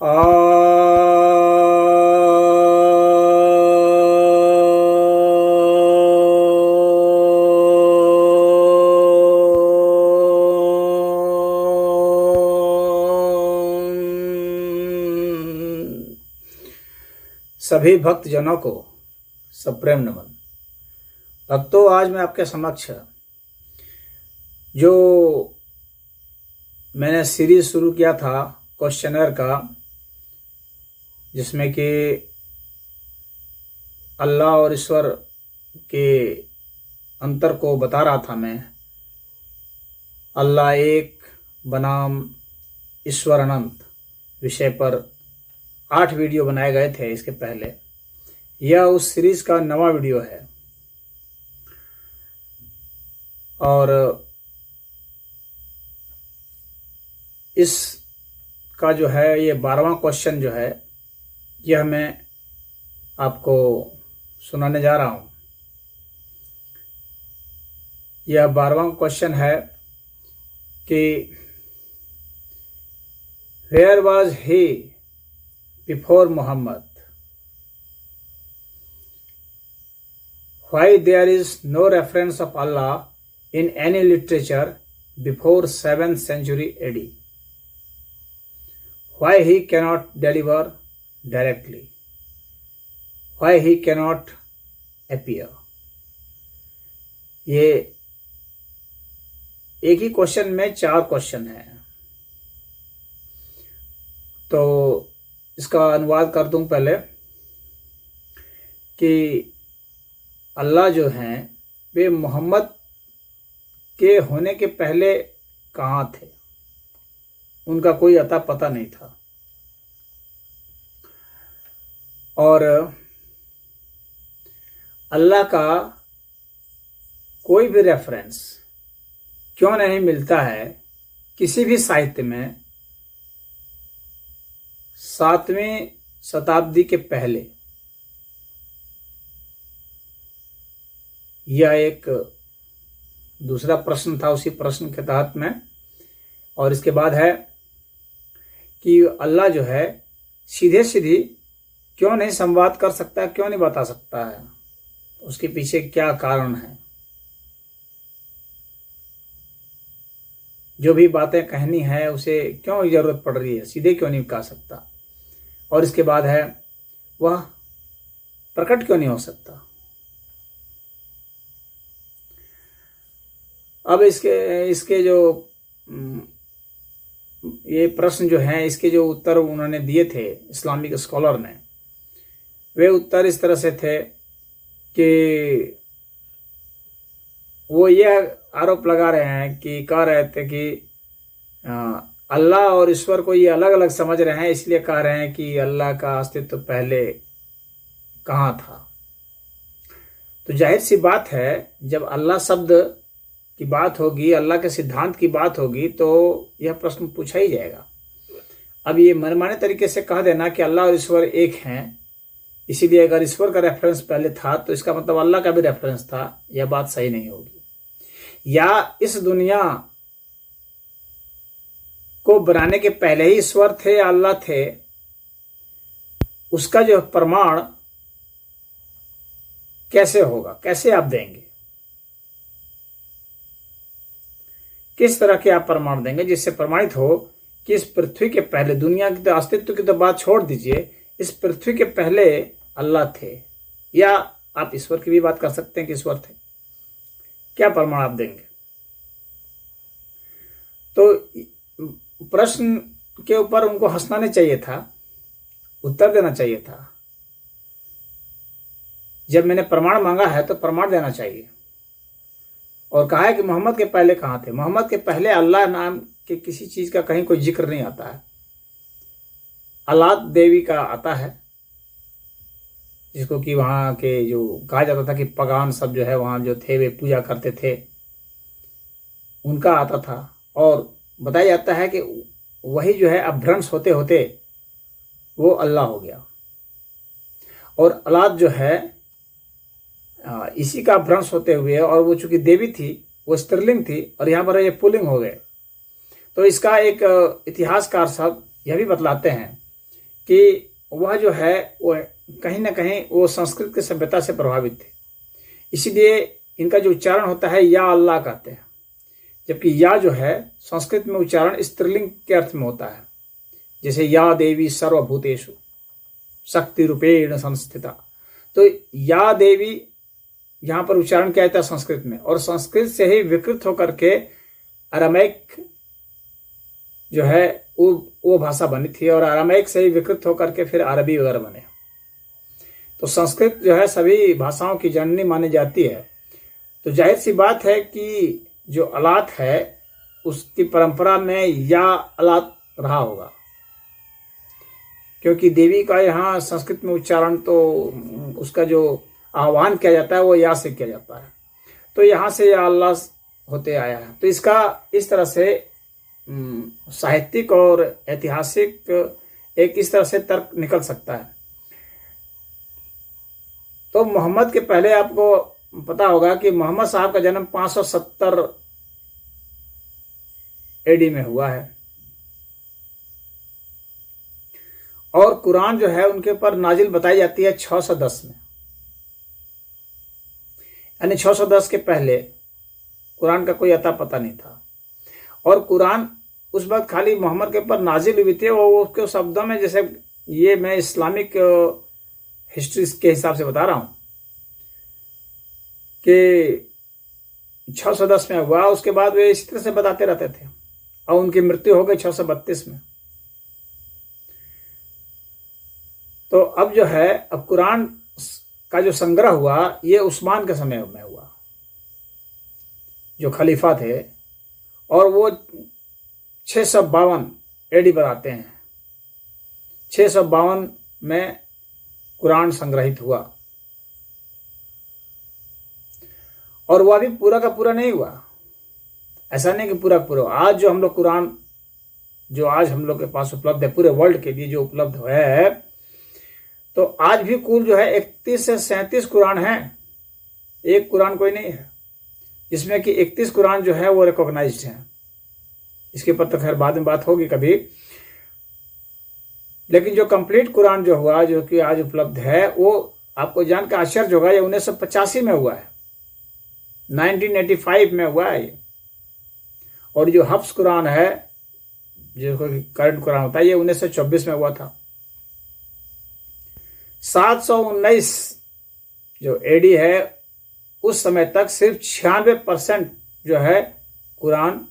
सभी भक्त जनों को सप्रेम नमन। भक्तों, आज मैं आपके समक्ष जो मैंने सीरीज शुरू किया था क्वेश्चनर का, जिसमें कि अल्लाह और ईश्वर के अंतर को बता रहा था मैं। अल्लाह एक बनाम ईश्वर अनंत विषय पर 8 वीडियो बनाए गए थे इसके पहले। यह उस सीरीज का नवा वीडियो है और इसका जो है ये 12वां क्वेश्चन जो है यह मैं आपको सुनाने जा रहा हूं। यह 12वां क्वेश्चन है कि where was he before Muhammad? Why there is no reference of Allah in any literature before 7th century AD? Why he cannot deliver directly? Why he cannot appear? ये एक ही क्वेश्चन में 4 क्वेश्चन हैं, तो इसका अनुवाद कर दूं पहले कि अल्लाह जो हैं वे मोहम्मद के होने के पहले कहाँ थे, उनका कोई अता पता नहीं था। और अल्लाह का कोई भी रेफरेंस क्यों नहीं मिलता है किसी भी साहित्य में 7वीं शताब्दी के पहले। यह एक दूसरा प्रश्न था उसी प्रश्न के तहत में। और इसके बाद है कि अल्लाह जो है सीधे सीधी क्यों नहीं संवाद कर सकता, क्यों नहीं बता सकता है, उसके पीछे क्या कारण है। जो भी बातें कहनी है उसे क्यों जरूरत पड़ रही है, सीधे क्यों नहीं कह सकता। और इसके बाद है वह प्रकट क्यों नहीं हो सकता। अब इसके जो ये प्रश्न जो हैं, इसके जो उत्तर उन्होंने दिए थे इस्लामिक स्कॉलर ने, वे उत्तर इस तरह से थे कि वो यह आरोप लगा रहे हैं कि कह रहे थे कि अल्लाह और ईश्वर को ये अलग अलग समझ रहे हैं, इसलिए कह रहे हैं कि अल्लाह का अस्तित्व पहले कहाँ था। तो जाहिर सी बात है, जब अल्लाह शब्द की बात होगी, अल्लाह के सिद्धांत की बात होगी, तो यह प्रश्न पूछा ही जाएगा। अब ये मनमाने तरीके से कह देना कि अल्लाह और ईश्वर एक हैं, इसीलिए अगर ईश्वर का रेफरेंस पहले था तो इसका मतलब अल्लाह का भी रेफरेंस था, यह बात सही नहीं होगी। या इस दुनिया को बनाने के पहले ही ईश्वर थे या अल्लाह थे, उसका जो प्रमाण कैसे होगा, कैसे आप देंगे, किस तरह के आप प्रमाण देंगे जिससे प्रमाणित हो कि इस पृथ्वी के पहले, दुनिया की तो अस्तित्व की तो बात छोड़ दीजिए, इस पृथ्वी के पहले अल्लाह थे। या आप ईश्वर की भी बात कर सकते हैं कि ईश्वर थे, क्या प्रमाण आप देंगे। तो प्रश्न के ऊपर उनको हंसना नहीं चाहिए था, उत्तर देना चाहिए था। जब मैंने प्रमाण मांगा है तो प्रमाण देना चाहिए। और कहा है कि मोहम्मद के पहले कहाँ थे। मोहम्मद के पहले अल्लाह नाम के किसी चीज का कहीं कोई जिक्र नहीं आता है। अलाद देवी का आता है, जिसको कि वहां के जो कहा जाता था कि पगान सब जो है वहां जो थे वे पूजा करते थे, उनका आता था। और बताया जाता है कि वही जो है अभ्रंश होते होते वो अल्लाह हो गया। और अलाद जो है इसी का अभ्रंश होते हुए, और वो चूंकि देवी थी वो स्त्रीलिंग थी, और यहाँ पर ये पुल्लिंग हो गए। तो इसका एक इतिहासकार साहब यह भी बतलाते हैं कि वह जो है वो कहीं ना कहीं वो संस्कृत की सभ्यता से प्रभावित थे, इसीलिए इनका जो उच्चारण होता है या अल्लाह कहते हैं, जबकि या जो है संस्कृत में उच्चारण स्त्रीलिंग के अर्थ में होता है, जैसे या देवी सर्वभूतेषु शक्ति रूपेण संस्थिता। तो या देवी यहाँ पर उच्चारण किया जाता है संस्कृत में, और संस्कृत से ही विकृत होकर के अरामैक जो है वो भाषा बनी थी, और अरामैक से ही विकृत होकर के फिर अरबी वगैरह बने। तो संस्कृत जो है सभी भाषाओं की जननी मानी जाती है। तो जाहिर सी बात है कि जो अलात है उसकी परंपरा में या अलात रहा होगा, क्योंकि देवी का यहाँ संस्कृत में उच्चारण तो उसका जो आह्वान किया जाता है वो या से किया जाता है, तो यहाँ से या अल्लाह होते आया है। तो इसका इस तरह से साहित्यिक और ऐतिहासिक एक इस तरह से तर्क निकल सकता है। तो मोहम्मद के पहले आपको पता होगा कि मोहम्मद साहब का जन्म 570 एडी में हुआ है, और कुरान जो है उनके ऊपर नाजिल बताई जाती है 610 में, यानी 610 के पहले कुरान का कोई अता पता नहीं था। और कुरान उस वक्त खाली मोहम्मद के ऊपर नाजिल हुई थी, वो उसके शब्दों में, जैसे ये मैं इस्लामिक हिस्ट्री के हिसाब से बता रहा हूं कि 610 में हुआ, उसके बाद वे इसी तरह से बताते रहते थे, और उनकी मृत्यु हो गई 632 में। तो अब जो है, अब कुरान का जो संग्रह हुआ ये उस्मान के समय में हुआ, जो खलीफा थे, और वो 652 एडी बताते हैं। 652 में कुरान संग्रहित हुआ, और वह भी पूरा का पूरा नहीं हुआ। ऐसा नहीं कि पूरा पूरा, आज जो हम लोग कुरान जो आज हम लोग के पास उपलब्ध है, पूरे वर्ल्ड के लिए जो उपलब्ध है, तो आज भी कुल जो है 31 से 37 कुरान हैं, एक कुरान कोई नहीं है, जिसमें कि 31 कुरान जो है वो रिकॉग्नाइज्ड हैं। इसके ऊपर तो खैर बाद में बात होगी कभी, लेकिन जो कंप्लीट कुरान जो हुआ, जो कि आज उपलब्ध है, वो आपको जानकर आश्चर्य होगा, ये 1985 में हुआ है, 1985 में हुआ है। और जो हफ्स कुरान है, जो करंट कुरान होता है, ये 1924 में हुआ था। 719 जो एडी है, उस समय तक सिर्फ 96% जो है कुरान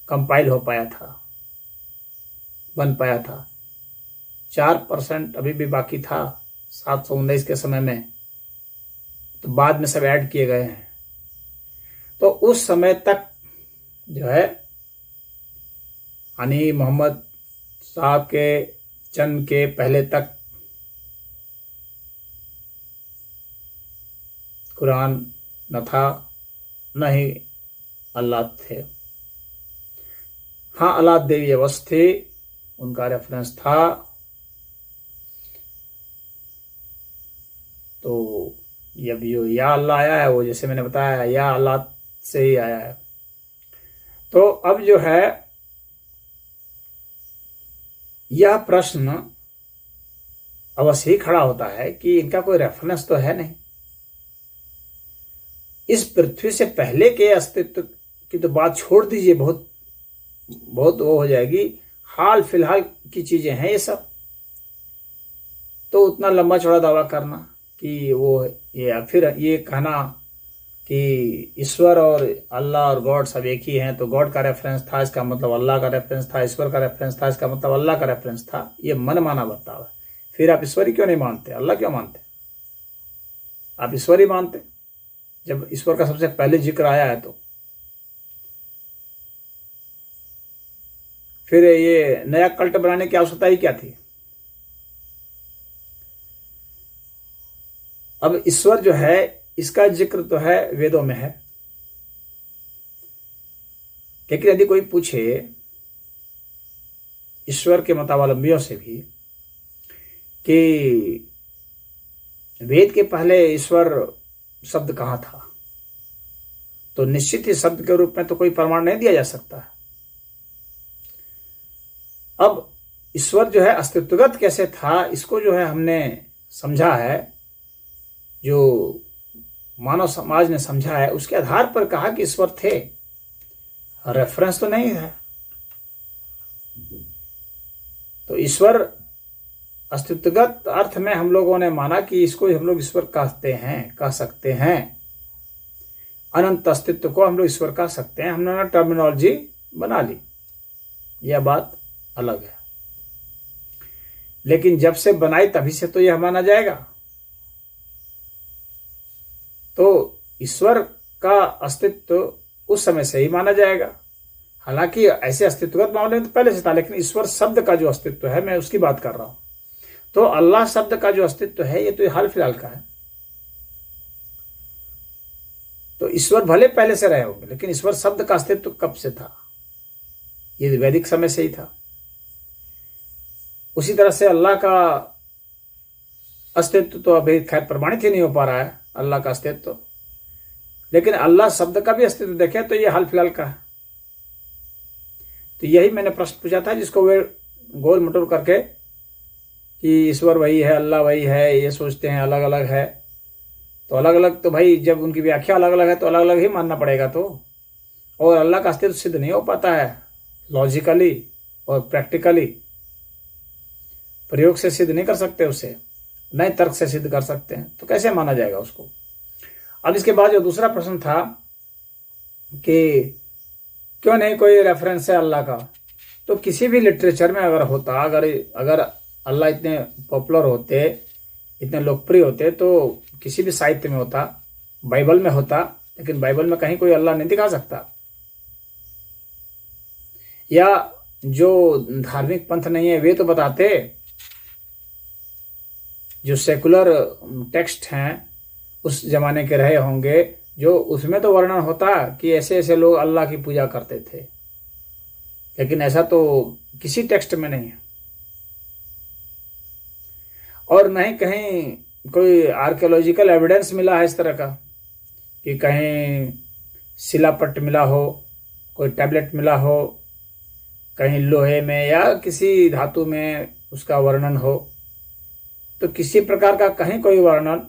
कंपाइल हो पाया था, बन पाया था। 4% अभी भी बाकी था 719 के समय में, तो बाद में सब ऐड किए गए हैं। तो उस समय तक जो है, यानी मोहम्मद साहब के जन्म के पहले तक कुरान न था, न ही अल्लाह थे। हाँ, अल्लाह देवी अवश्य थे, उनका रेफरेंस था। तो ये भी जो या अल्लाह आया है, वो जैसे मैंने बताया या अल्लाह से ही आया है। तो अब जो है, यह प्रश्न अवश्य ही खड़ा होता है कि इनका कोई रेफरेंस तो है नहीं। इस पृथ्वी से पहले के अस्तित्व की तो बात छोड़ दीजिए, बहुत बहुत वो हो जाएगी, हाल फिलहाल की चीजें हैं ये सब। तो उतना लंबा चौड़ा दावा करना कि वो ये, फिर ये कहना कि ईश्वर और अल्लाह और गॉड सब एक ही हैं, तो गॉड का रेफरेंस था, इसका मतलब अल्लाह का रेफरेंस था, ईश्वर का रेफरेंस था, इसका मतलब अल्लाह का रेफरेंस था, ये मन माना बर्ताव है। फिर आप ईश्वर ही क्यों नहीं मानते, अल्लाह क्यों मानते? आप ईश्वर ही मानते जब ईश्वर का सबसे पहले जिक्र आया है। तो फिर ये नया कल्ट बनाने की आवश्यकता ही क्या थी? अब ईश्वर जो है, इसका जिक्र तो है वेदों में है, लेकिन यदि कोई पूछे ईश्वर के मतावलंबियों से भी कि वेद के पहले ईश्वर शब्द कहाँ था, तो निश्चित ही शब्द के रूप में तो कोई प्रमाण नहीं दिया जा सकता। अब ईश्वर जो है अस्तित्वगत कैसे था, इसको जो है हमने समझा है, जो मानव समाज ने समझा है, उसके आधार पर कहा कि ईश्वर थे। रेफरेंस तो नहीं है। तो ईश्वर अस्तित्वगत अर्थ में हम लोगों ने माना कि इसको हम लोग ईश्वर कह सकते हैं। अनंत अस्तित्व को हम लोग ईश्वर कह सकते हैं, हमने टर्मिनोलॉजी बना ली, यह बात अलग है। लेकिन जब से बनाई तभी से तो यह माना जाएगा। तो ईश्वर का अस्तित्व उस समय से ही माना जाएगा। हालांकि ऐसे अस्तित्वगत मामले में तो पहले से था, लेकिन ईश्वर शब्द का जो अस्तित्व है, मैं उसकी बात कर रहा हूं। तो अल्लाह शब्द का जो अस्तित्व है, ये तो हाल फिलहाल का है। तो ईश्वर भले पहले से रहे होंगे, लेकिन ईश्वर शब्द का अस्तित्व कब से था? ये वैदिक समय से ही था। उसी तरह से अल्लाह का अस्तित्व तो अभी खैर प्रमाणित ही नहीं हो पा रहा है, अल्लाह का अस्तित्व। लेकिन अल्लाह शब्द का भी अस्तित्व देखें तो ये हाल फिलहाल का है। तो यही मैंने प्रश्न पूछा था, जिसको वे गोल मटोल करके कि ईश्वर वही है, अल्लाह वही है, ये सोचते हैं अलग अलग है। तो अलग अलग तो भाई, जब उनकी व्याख्या अलग अलग है तो अलग अलग ही मानना पड़ेगा। तो और अल्लाह का अस्तित्व सिद्ध नहीं हो पाता है लॉजिकली और प्रैक्टिकली। प्रयोग से सिद्ध नहीं कर सकते उसे, नए तर्क से सिद्ध कर सकते हैं, तो कैसे माना जाएगा उसको? अब इसके बाद जो दूसरा प्रश्न था कि क्यों नहीं कोई रेफरेंस है अल्लाह का, तो किसी भी लिटरेचर में अगर होता, अगर अल्लाह इतने पॉपुलर होते, इतने लोकप्रिय होते, तो किसी भी साहित्य में होता, बाइबल में होता। लेकिन बाइबल में कहीं कोई अल्लाह नहीं दिखा सकता। या जो धार्मिक पंथ नहीं है वे तो बताते, जो सेकुलर टेक्स्ट हैं उस जमाने के रहे होंगे, जो उसमें तो वर्णन होता कि ऐसे ऐसे लोग अल्लाह की पूजा करते थे। लेकिन ऐसा तो किसी टेक्स्ट में नहीं है। और नहीं कहीं कोई आर्कियोलॉजिकल एविडेंस मिला है इस तरह का कि कहीं शिलापट्ट मिला हो, कोई टैबलेट मिला हो, कहीं लोहे में या किसी धातु में उसका वर्णन हो। तो किसी प्रकार का कहीं कोई वर्णन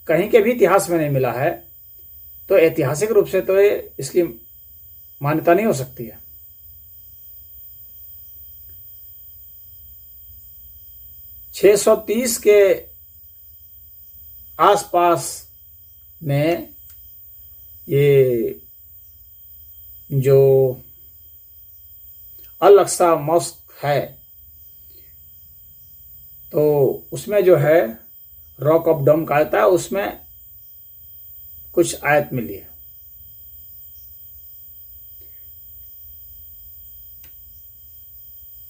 कहीं के भी इतिहास में नहीं मिला है। तो ऐतिहासिक रूप से तो इसकी मान्यता नहीं हो सकती है। 630 के आसपास में ये जो अल अक्सा मॉस्क है, तो उसमें जो है रॉक ऑफ डम कहा जाता है, उसमें कुछ आयत मिली है।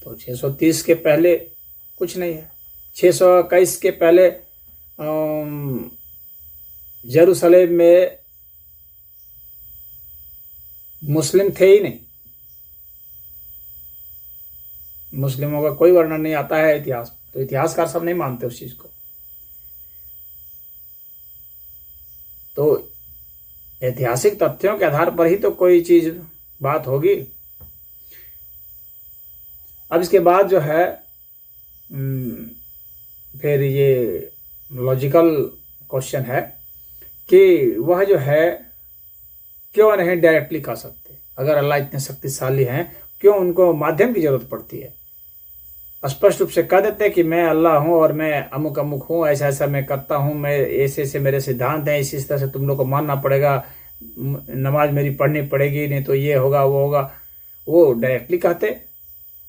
तो 630 के पहले कुछ नहीं है। 621 के पहले जेरूसलेम में मुस्लिम थे ही नहीं। मुस्लिमों का कोई वर्णन नहीं आता है इतिहास। तो इतिहासकार सब नहीं मानते उस चीज को। तो ऐतिहासिक तथ्यों के आधार पर ही तो कोई चीज बात होगी। अब इसके बाद जो है फिर ये लॉजिकल क्वेश्चन है कि वह जो है क्यों नहीं डायरेक्टली कह सकते? अगर अल्लाह इतने शक्तिशाली हैं, क्यों उनको माध्यम की जरूरत पड़ती है? स्पष्ट रूप से कह देते हैं कि मैं अल्लाह हूं और मैं अमुक अमुक हूं, ऐसा ऐसा मैं करता हूं, मैं ऐसे ऐसे मेरे सिद्धांत हैं, इसी तरह से तुम लोग को मानना पड़ेगा, नमाज मेरी पढ़नी पड़ेगी, नहीं तो ये होगा वो होगा। वो डायरेक्टली कहते,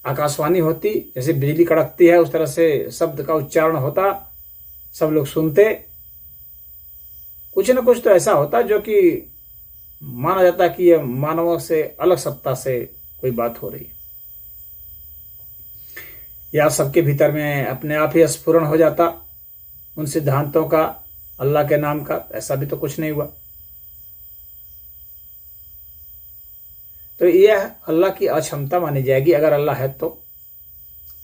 आकाशवाणी होती, जैसे बिजली कड़कती है उस तरह से शब्द का उच्चारण होता, सब लोग सुनते। कुछ न कुछ तो ऐसा होता जो कि माना जाता कि ये मानवों से अलग सत्ता से कोई बात हो रही है, या सबके भीतर में अपने आप ही स्फुरण हो जाता उन सिद्धांतों का, अल्लाह के नाम का। ऐसा भी तो कुछ नहीं हुआ। तो यह अल्लाह की अक्षमता मानी जाएगी। अगर अल्लाह है तो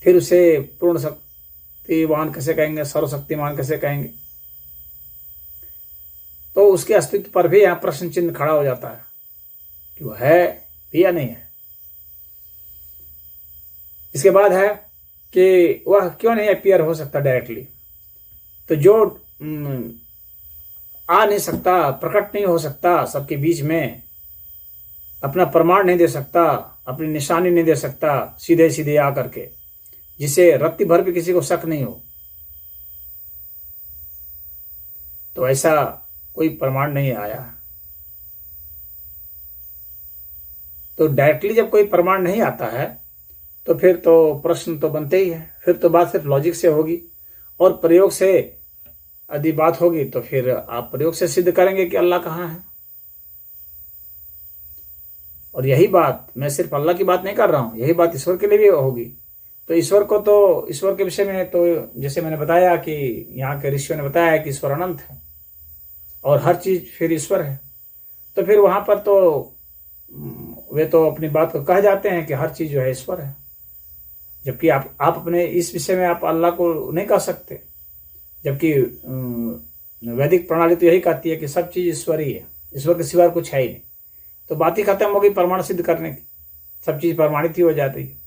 फिर उसे पूर्ण शक्तिवान कैसे कहेंगे, सर्वशक्तिमान कैसे कहेंगे? तो उसके अस्तित्व पर भी यहां प्रश्न चिन्ह खड़ा हो जाता है कि वह है भी या नहीं है। इसके बाद है कि वह क्यों नहीं अपीयर हो सकता डायरेक्टली। तो जो आ नहीं सकता, प्रकट नहीं हो सकता सबके बीच में, अपना प्रमाण नहीं दे सकता, अपनी निशानी नहीं दे सकता सीधे सीधे आ करके, जिसे रत्ती भर भी किसी को शक नहीं हो, तो ऐसा कोई प्रमाण नहीं आया। तो डायरेक्टली जब कोई प्रमाण नहीं आता है तो फिर तो प्रश्न तो बनते ही है। फिर तो बात सिर्फ लॉजिक से होगी, और प्रयोग से यदि बात होगी तो फिर आप प्रयोग से सिद्ध करेंगे कि अल्लाह कहाँ है। और यही बात, मैं सिर्फ अल्लाह की बात नहीं कर रहा हूं, यही बात ईश्वर के लिए भी होगी। तो ईश्वर को, तो ईश्वर के विषय में तो जैसे मैंने बताया कि यहाँ के ऋषियों ने बताया है कि ईश्वर अनंत है और हर चीज फिर ईश्वर है। तो फिर वहां पर तो वे तो अपनी बात को कह जाते हैं कि हर चीज जो है ईश्वर है, जबकि आप अपने इस विषय में आप अल्लाह को नहीं कह सकते। जबकि वैदिक प्रणाली तो यही कहती है कि सब चीज ईश्वर ही है, ईश्वर के सिवा कुछ है ही नहीं। तो बात ही खत्म हो गई प्रमाण सिद्ध करने की, सब चीज प्रमाणित ही हो जाती है।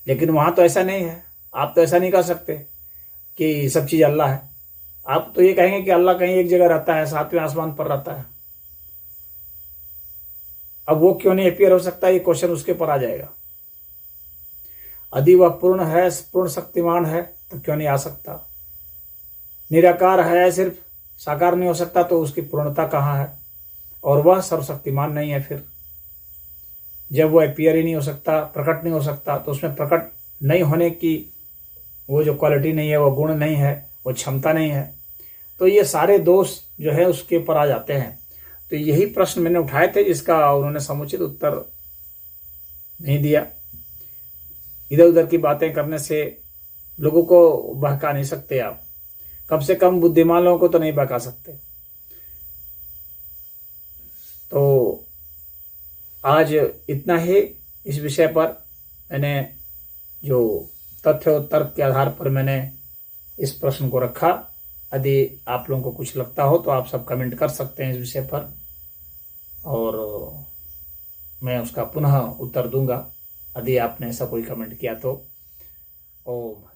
लेकिन वहां तो ऐसा नहीं है, आप तो ऐसा नहीं कह सकते कि सब चीज अल्लाह है। आप तो ये कहेंगे कि अल्लाह कहीं एक जगह रहता है, 7वें आसमान पर रहता है। अब वो क्यों नहीं अपीयर हो सकता, ये क्वेश्चन उसके पर आ जाएगा। यदि वह पूर्ण है, पूर्ण शक्तिमान है, तो क्यों नहीं आ सकता। निराकार है, सिर्फ साकार नहीं हो सकता, तो उसकी पूर्णता कहाँ है। और वह सर्वशक्तिमान नहीं है। फिर जब वो अपीयर ही नहीं हो सकता, प्रकट नहीं हो सकता, तो उसमें प्रकट नहीं होने की वो जो क्वालिटी नहीं है, वो गुण नहीं है, वो क्षमता नहीं है, तो ये सारे दोष जो है उसके ऊपर आ जाते हैं। तो यही प्रश्न मैंने उठाए थे, जिसका उन्होंने समुचित उत्तर नहीं दिया। इधर उधर की बातें करने से लोगों को बहका नहीं सकते आप, कम से कम बुद्धिमान लोगों को तो नहीं बहका सकते। तो आज इतना ही इस विषय पर। मैंने जो तथ्य और तर्क के आधार पर मैंने इस प्रश्न को रखा। यदि आप लोगों को कुछ लगता हो तो आप सब कमेंट कर सकते हैं इस विषय पर, और मैं उसका पुनः उत्तर दूंगा यदि आपने ऐसा कोई कमेंट किया तो। ओम।